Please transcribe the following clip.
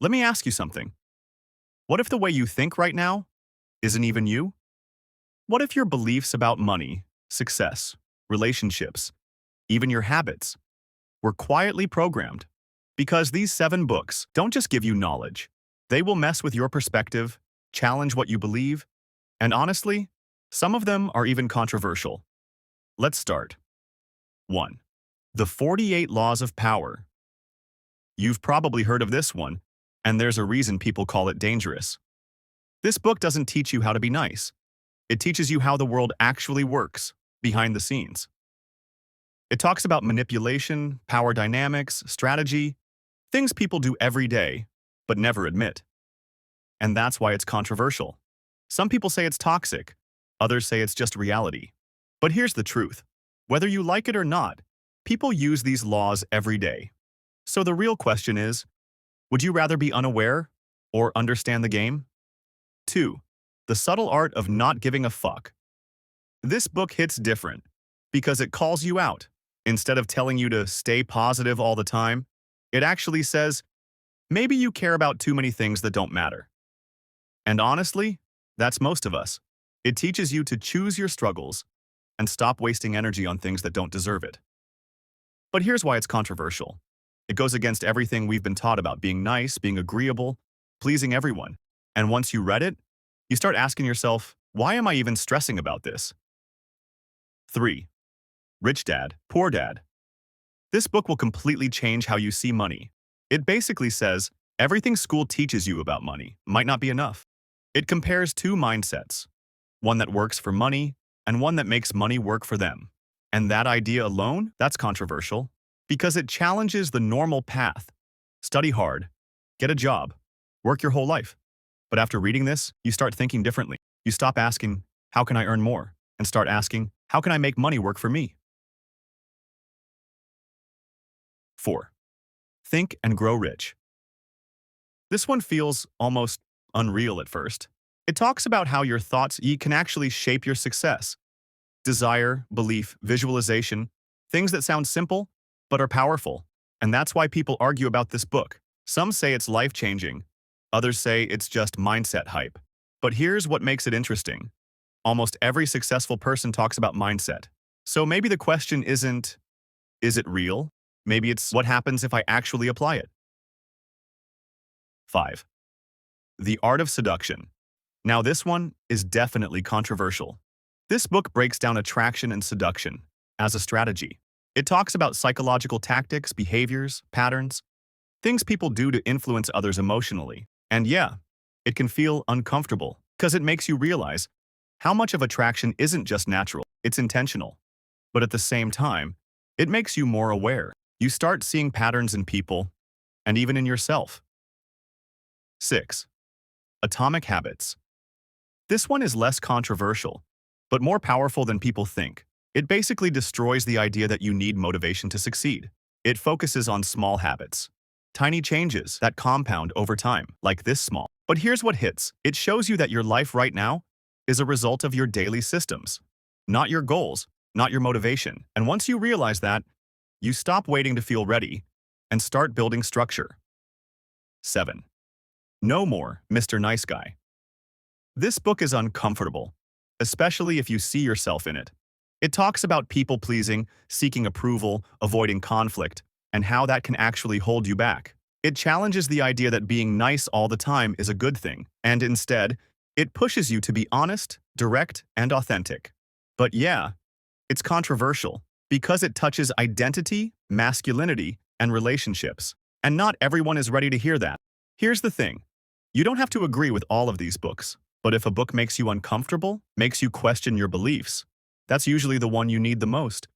Let me ask you something. What if the way you think right now isn't even you? What if your beliefs about money, success, relationships, even your habits, were quietly programmed? Because these 7 books don't just give you knowledge. They will mess with your perspective, challenge what you believe, and honestly, some of them are even controversial. Let's start. 1. The 48 Laws of Power. You've probably heard of this one, and there's a reason people call it dangerous. This book doesn't teach you how to be nice. It teaches you how the world actually works, behind the scenes. It talks about manipulation, power dynamics, strategy, things people do every day, but never admit. And that's why it's controversial. Some people say it's toxic, others say it's just reality. But here's the truth. Whether you like it or not, people use these laws every day. So the real question is, would you rather be unaware or understand the game? 2. The Subtle Art of Not Giving a Fuck. This book hits different because it calls you out. Instead of telling you to stay positive all the time, it actually says, maybe you care about too many things that don't matter. And honestly, that's most of us. It teaches you to choose your struggles and stop wasting energy on things that don't deserve it. But here's why it's controversial. It goes against everything we've been taught about being nice, being agreeable, pleasing everyone. And once you read it, you start asking yourself, why am I even stressing about this? 3. Rich Dad, Poor Dad. This book will completely change how you see money. It basically says, everything school teaches you about money might not be enough. It compares 2 mindsets, one that works for money and one that makes money work for them. And that idea alone, that's controversial because it challenges the normal path. Study hard, get a job, work your whole life. But after reading this, you start thinking differently. You stop asking, how can I earn more? And start asking, how can I make money work for me? 4. Think and Grow Rich. This one feels almost unreal at first. It talks about how your thoughts can actually shape your success. Desire, belief, visualization, things that sound simple, but are powerful. And that's why people argue about this book. Some say it's life-changing. Others say it's just mindset hype. But here's what makes it interesting. Almost every successful person talks about mindset. So maybe the question isn't, is it real? Maybe it's what happens if I actually apply it. 5. The Art of Seduction. Now this one is definitely controversial. This book breaks down attraction and seduction as a strategy. It talks about psychological tactics, behaviors, patterns, things people do to influence others emotionally. And yeah, it can feel uncomfortable because it makes you realize how much of attraction isn't just natural, it's intentional. But at the same time, it makes you more aware. You start seeing patterns in people and even in yourself. 6. Atomic Habits. This one is less controversial, but more powerful than people think. It basically destroys the idea that you need motivation to succeed. It focuses on small habits, tiny changes that compound over time, like this small. But here's what hits. It shows you that your life right now is a result of your daily systems, not your goals, not your motivation. And once you realize that, you stop waiting to feel ready and start building structure. 7. No More, Mr. Nice Guy. This book is uncomfortable, especially if you see yourself in it. It talks about people-pleasing, seeking approval, avoiding conflict, and how that can actually hold you back. It challenges the idea that being nice all the time is a good thing, and instead, it pushes you to be honest, direct, and authentic. But yeah, it's controversial because it touches identity, masculinity, and relationships. And not everyone is ready to hear that. Here's the thing. You don't have to agree with all of these books, but if a book makes you uncomfortable, makes you question your beliefs, that's usually the one you need the most.